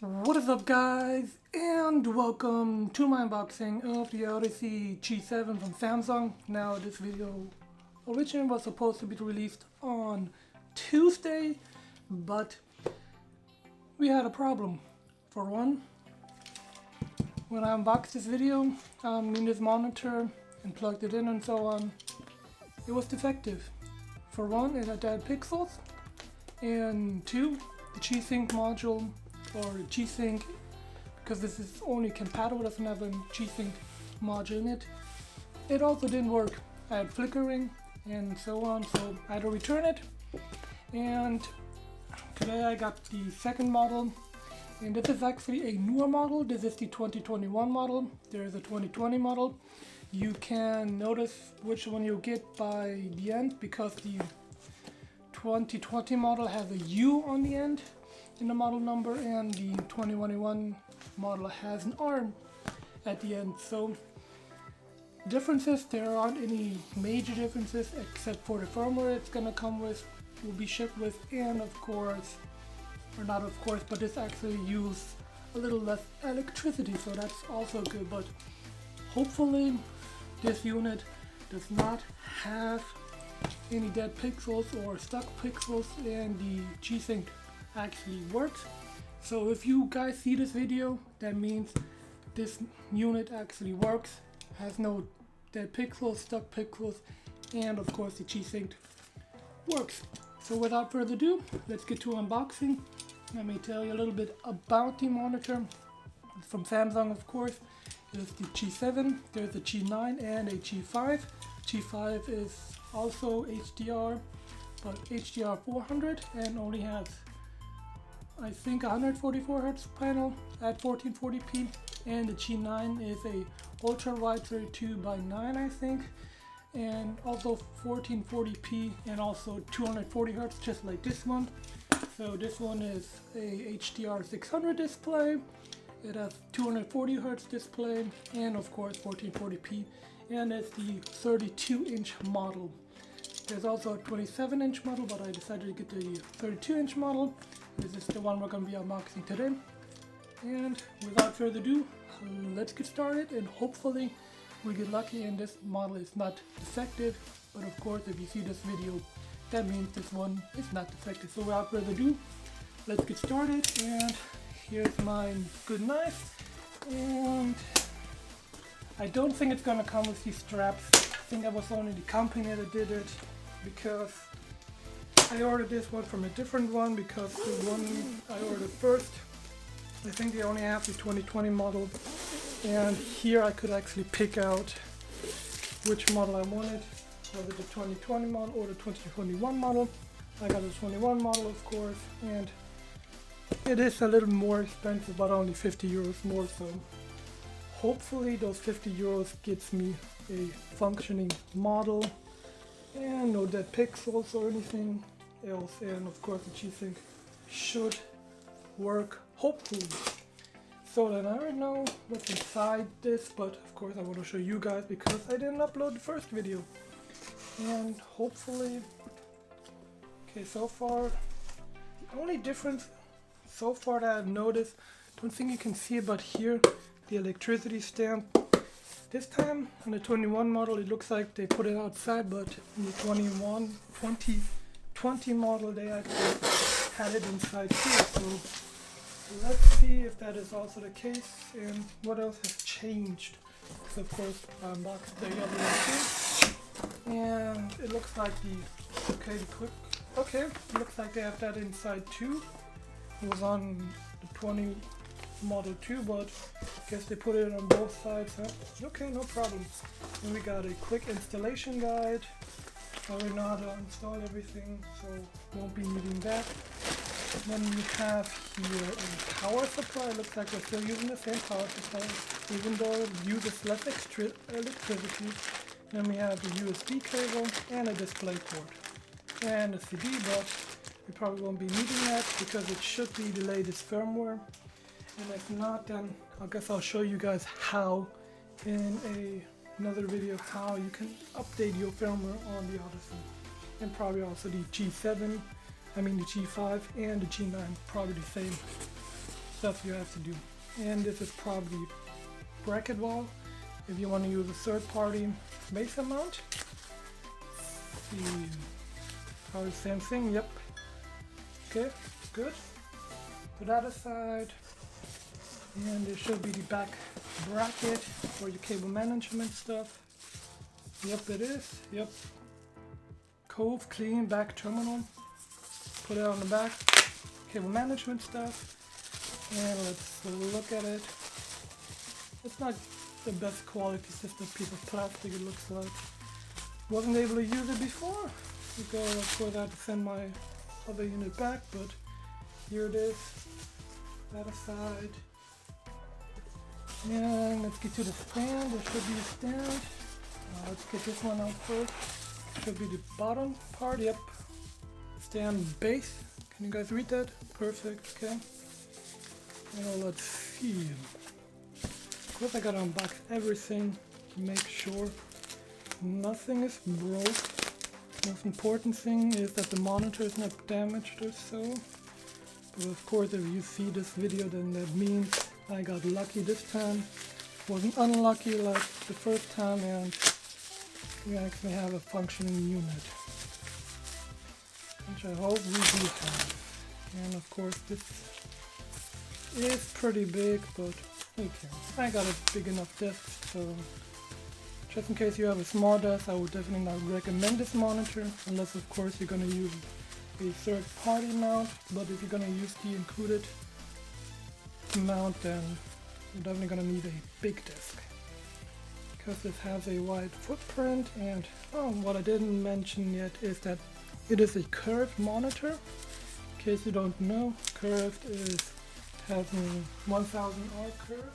What is up, guys, and welcome to my unboxing of the Odyssey G7 from Samsung. Now, this video originally was supposed to be released on Tuesday, but we had a problem. For one, when I unboxed this video, in this monitor and plugged it in and so on, it was defective. For one, it had dead pixels, and two, the G-Sync module or G-Sync, because this is only compatible, doesn't have a G-Sync module in it. It also didn't work. I had flickering and so on, so I had to return it. And today I got the second model, and this is actually a newer model. This is the 2021 model. There is a 2020 model. You can notice which one you get by the end, because the 2020 model has a U on the end in the model number, and the 2021 model has an R at the end. So differences, there aren't any major differences except for the firmware it's gonna come with, will be shipped with, and of course, or not of course, but this actually uses a little less electricity, so that's also good. But hopefully this unit does not have any dead pixels or stuck pixels, and the G-Sync actually works. So if you guys see this video, that means this unit actually works, has no dead pixels, stuck pixels, and of course the G-Sync works. So without further ado, let's get to unboxing. Let me tell you a little bit about the monitor. It's from Samsung, of course. There's the G7, there's a G9 and a G5. G5 is also HDR, but HDR 400, and only has, I think, 144 Hz panel at 1440p, and the G9 is a ultra wide 32:9, I think, and also 1440p and also 240 Hz, just like this one. So this one is a HDR 600 display. It has 240 Hz display and of course 1440p, and it's the 32-inch model. There's also a 27-inch model, but I decided to get the 32-inch model. This is the one we're going to be unboxing today. And without further ado, let's get started, and hopefully we get lucky and this model is not defective. But of course, if you see this video, that means this one is not defective. So without further ado, let's get started. And here's my good knife, and I don't think it's going to come with these straps. I think that was only the company that did it, because I ordered this one from a different one, because the one I ordered first, I think they only have the 2020 model, and here I could actually pick out which model I wanted, whether the 2020 model or the 2021 model. I got the 21 model, of course, and it is a little more expensive, but only 50 euros more, so hopefully those 50 euros gets me a functioning model and no dead pixels or anything else, and of course the G-Sync should work, hopefully. So then I already know what's inside this, but of course I want to show you guys because I didn't upload the first video. And hopefully, okay, so far the only difference so far that I've noticed, don't think you can see it, but here the electricity stamp. This time on the 21 model it looks like they put it outside, but in the 2020 model they actually had it inside too. So let's see if that is also the case and what else has changed. Because of course I unboxed the other one too, and it looks like it looks like they have that inside too. It was on the 20 model too, but I guess they put it on both sides, huh? Okay, no problem. And we got a quick installation guide. I already know how to install everything, so won't be needing that. Then we have here a power supply. It looks like we're still using the same power supply, even though it uses less electricity. Then we have the USB cable and a display port and a CD, but we probably won't be needing that because it should be the latest firmware. And if not, then I guess I'll show you guys how in another video how you can update your firmware on the Odyssey. And probably also the G7, the G5 and the G9, probably the same. stuff you have to do. And this is probably bracket wall. If you want to use a third-party base mount, see, probably same thing. Yep. Okay, good. Put that aside, and there should be the back bracket for your cable management stuff. Yep, it is. Yep. Cove clean back terminal. Put it on the back. Cable management stuff. And let's look at it. It's not the best quality, it's just a piece of plastic it looks like. Wasn't able to use it before because of course I had to send my other unit back, but here it is. That aside. And let's get to the stand. There should be a stand. Let's get this one out first. Should be the bottom part. Yep. Stand base. Can you guys read that? Perfect. Okay. Now let's see. Of course I gotta unbox everything to make sure nothing is broke. Most important thing is that the monitor is not damaged or so. But of course if you see this video, then that means I got lucky this time. Wasn't unlucky like the first time, and we actually have a functioning unit. Which I hope we do have. And of course this is pretty big, but okay. I got a big enough desk, so just in case you have a small desk, I would definitely not recommend this monitor, unless of course you're gonna use a third party mount. But if you're gonna use the included mount, then you're definitely gonna need a big desk, because it has a wide footprint. And what I didn't mention yet is that it is a curved monitor. In case you don't know, curved has a 1000 R curve,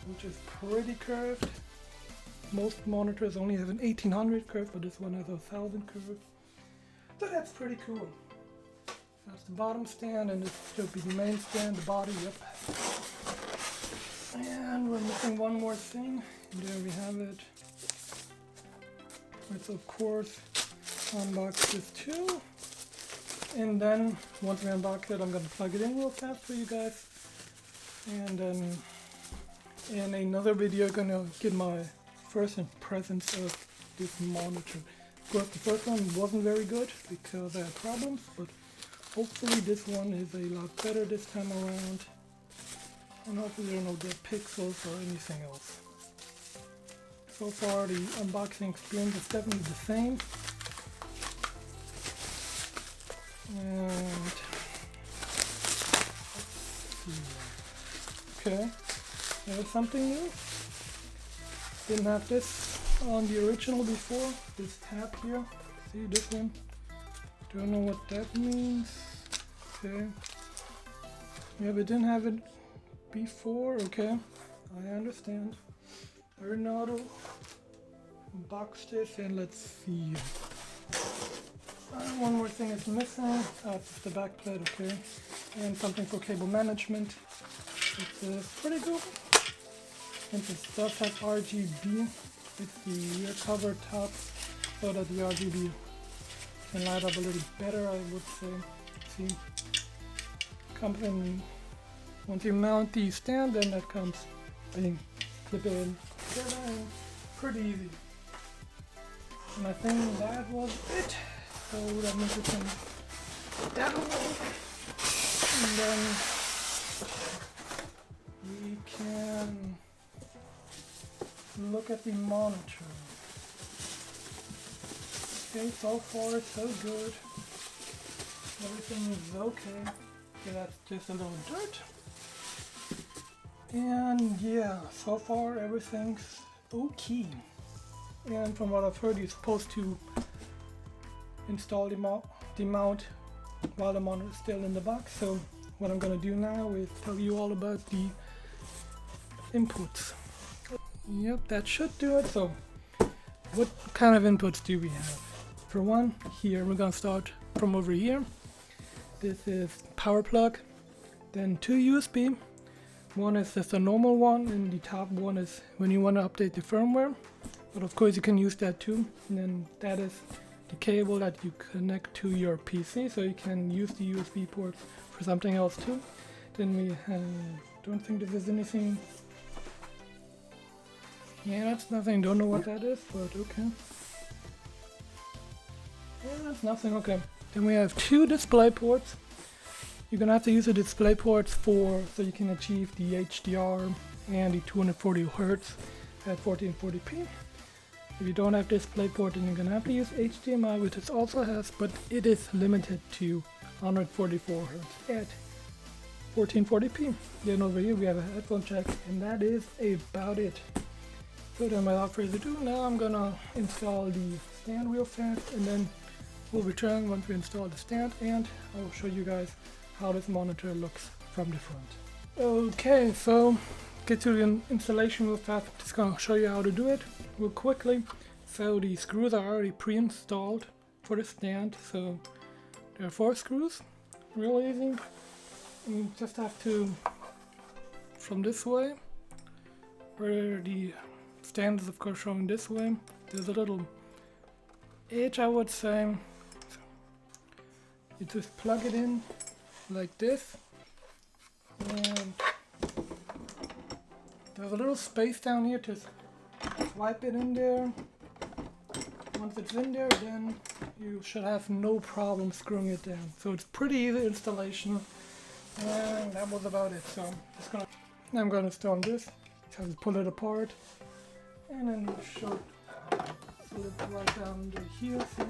which is pretty curved. Most monitors only have an 1800 curve, but this one has a 1000 curve. So that's pretty cool. That's the bottom stand, and this should be the main stand, the body, yep. And we're missing one more thing. There we have it. Let's of course unbox this too. And then once we unbox it, I'm going to plug it in real fast for you guys. And then in another video, I'm going to get my first impressions of this monitor. Of course, the first one wasn't very good because I had problems, but hopefully this one is a lot better this time around. And hopefully there are no dead pixels or anything else. So far the unboxing experience is definitely the same. And okay, there's something new. Didn't have this on the original before. This tab here, see this one? Don't know what that means. Okay, yeah, we didn't have it before. Okay, I understand. Very naughty. Unbox this and let's see. One more thing is missing. It's the back plate, okay, and something for cable management. It's pretty good. And this does have RGB. It's the rear cover top, so that the RGB can light up a little better, I would say. See, comes in once you mount the stand, then that comes. Clip it in. Pretty easy. And I think that was it. So that means we can put that away, and then we can look at the monitor. Okay, so far so good. Everything is okay. Okay, that's just a little dirt. And yeah, so far everything's okay. And from what I've heard, you're supposed to install the mount while the monitor is still in the box. So what I'm gonna do now is tell you all about the inputs. Yep, that should do it. So what kind of inputs do we have? For one, here we're gonna start from over here. This is power plug, then two USB. One is just a normal one, and the top one is when you want to update the firmware, but of course you can use that too. And then that is the cable that you connect to your PC, so you can use the USB port for something else too. Then we have, don't think this is anything. Yeah, that's nothing, don't know what that is, but okay. Yeah, that's nothing, okay. Then we have 2 display ports. You're gonna have to use the display ports so you can achieve the HDR and the 240 Hz at 1440p. If you don't have display port, then you're gonna have to use HDMI, which it also has, but it is limited to 144 Hz at 1440p. Then over here we have a headphone jack, and that is about it. So then without further ado, now I'm gonna install the stand real fast, and then we'll return once we install the stand, and I'll show you guys how this monitor looks from the front. Okay, so get to the installation real fast. I'm just gonna show you how to do it real quickly. So the screws are already pre-installed for the stand. So there are 4 screws, real easy. You just have to, from this way, where the stand is of course showing this way, there's a little edge, I would say. You just plug it in like this, and there's a little space down here to swipe it in there. Once it's in there, then you should have no problem screwing it down. So it's pretty easy installation, and that was about it. So I'm gonna install this. Just pull it apart, and then you should slip right down to here. See?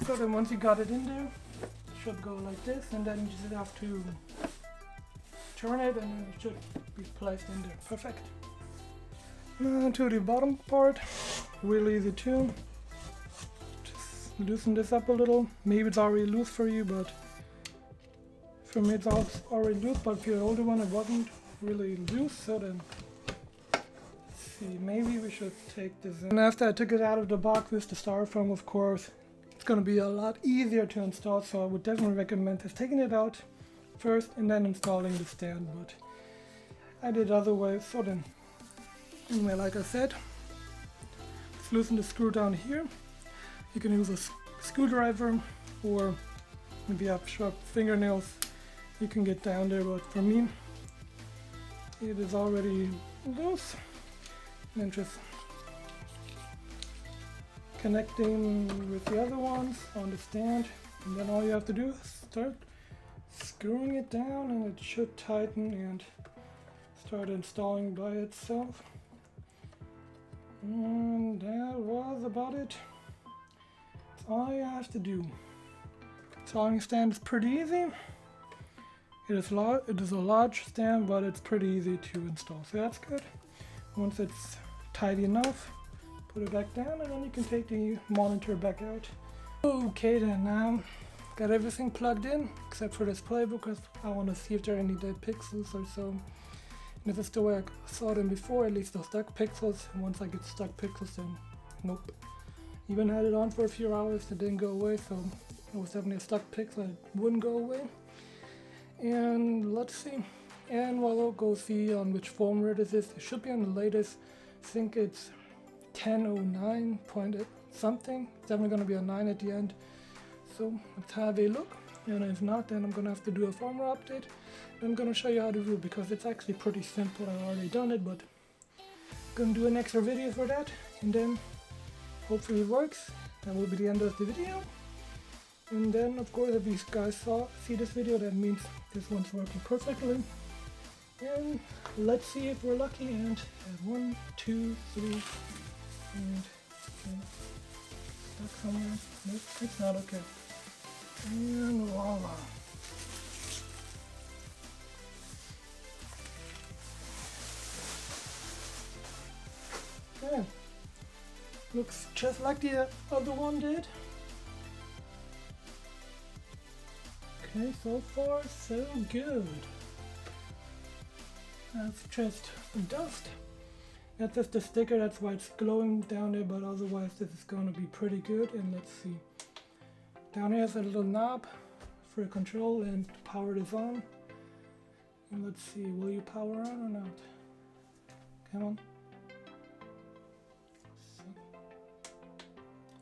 So then once you got it in there, it should go like this, and then you just have to turn it, and then it should be placed in there. Perfect. Now to the bottom part, really easy too. Just loosen this up a little. Maybe it's already loose for you, but for me it's already loose, but for the older one it wasn't really loose. So then, let's see, maybe we should take this in. And after I took it out of the box with the styrofoam, of course, it's going to be a lot easier to install, so I would definitely recommend just taking it out first and then installing the stand, but I did other ways. So then, anyway, like I said, let's loosen the screw down here. You can use a screwdriver, or if you have sharp fingernails, you can get down there, but for me, it is already loose. And then just connecting with the other ones on the stand, and then all you have to do is start screwing it down, and it should tighten and start installing by itself. And that was about it. That's all you have to do. Installing stand is pretty easy. It is a large stand, but it's pretty easy to install, so that's good. Once it's tight enough, put it back down, and then you can take the monitor back out. Okay then, now got everything plugged in except for this playbook, because I want to see if there are any dead pixels or so. And if it's the way I saw them before, at least the stuck pixels. And once I get stuck pixels, then nope. Even had it on for a few hours, it didn't go away, so it was definitely a stuck pixel, it wouldn't go away. And let's see. And we'll go see on which firmware this is. It should be on the latest. I think it's 1009 point something. It's definitely going to be a 9 at the end. So let's have a look. And if not, then I'm going to have to do a firmware update. I'm going to show you how to do it, because it's actually pretty simple. I've already done it, but I'm going to do an extra video for that. And then hopefully it works. That will be the end of the video. And then, of course, if you guys see this video, that means this one's working perfectly. And let's see if we're lucky. And 1, 2, 3, and stuck somewhere. Nope, it's not okay. And voila. Okay. Looks just like the other one did. Okay, so far so good. That's just some dust. That's just the sticker, that's why it's glowing down there, but otherwise this is going to be pretty good. And let's see. Down here is a little knob for control, and power this on. And let's see, will you power on or not? Come on.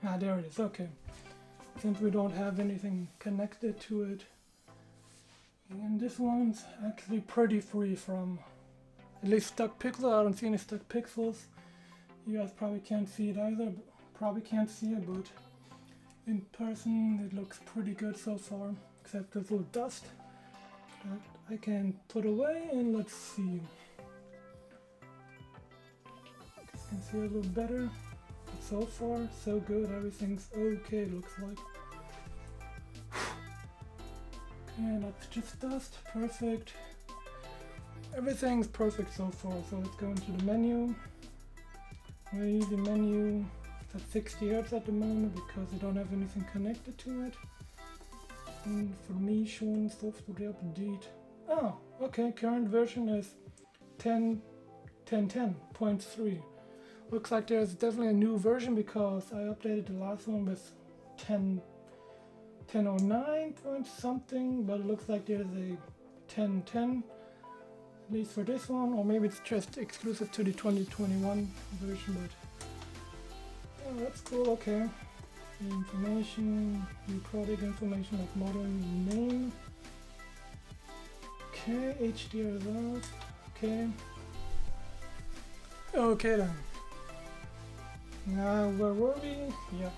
Ah, there it is, okay. Since we don't have anything connected to it, And this one's actually pretty free from at least stuck pixels. I don't see any stuck pixels. You guys probably can't see it either. Probably can't see it, but in person it looks pretty good so far, except this little dust that I can put away. And let's see. You can see a little better. But so far, so good. Everything's okay, it looks like. Okay, that's just dust. Perfect. Everything's perfect so far. So let's go into the menu. The menu is at 60 Hz at the moment because I don't have anything connected to it. And for me, showing software update. Oh, okay. Current version is 10.10.3. Looks like there's definitely a new version because I updated the last one with 10.09 point something, but it looks like there's a 10.10, at least for this one, or maybe it's just exclusive to the 2021 version, but oh, that's cool. Okay, information, new product information like model name, okay, HDR results, okay. Okay then. Now where were we? Yeah,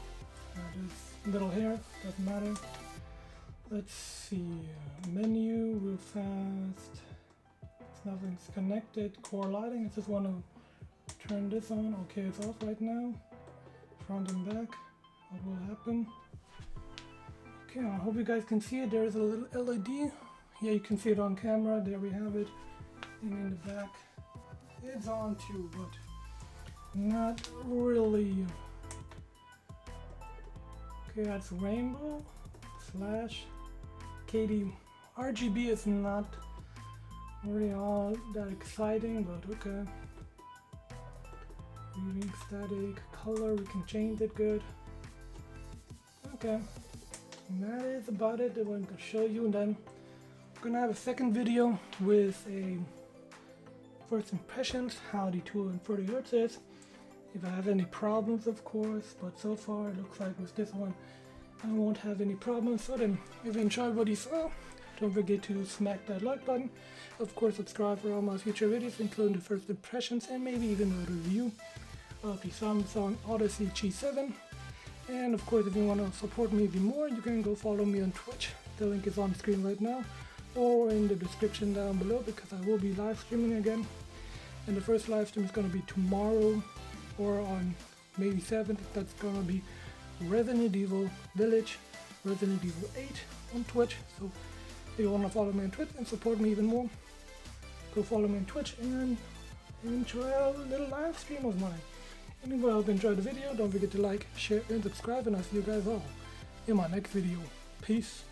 this little here, doesn't matter. Let's see, menu real fast. Nothing's connected. Core lighting, I just want to turn this on. Okay, it's off right now. Front and back, what will happen? Okay, I hope you guys can see it. There's a little LED. Yeah, you can see it on camera. There we have it. And in the back, it's on too, but not really. Okay, that's rainbow / KD. RGB is not really all that exciting, but okay. Reading static color, we can change it good. Okay, and that is about it that I'm going to show you, and then I'm going to have a second video with a first impressions, how the 240 Hz is. If I have any problems, of course, but so far it looks like with this one I won't have any problems. So then, if you enjoyed what you saw, don't forget to smack that like button. Of course, subscribe for all my future videos, including the first impressions and maybe even a review of the Samsung Odyssey G7. And of course, if you want to support me even more, you can go follow me on Twitch. The link is on the screen right now, or in the description down below, because I will be live streaming again. And the first live stream is going to be tomorrow, or on May 7th. That's going to be Resident Evil Village, Resident Evil 8 on Twitch. So if you want to follow me on Twitch and support me even more, go follow me on Twitch and enjoy a little live stream of mine. Anyway, I hope you enjoyed the video. Don't forget to like, share, and subscribe, and I'll see you guys all in my next video. Peace.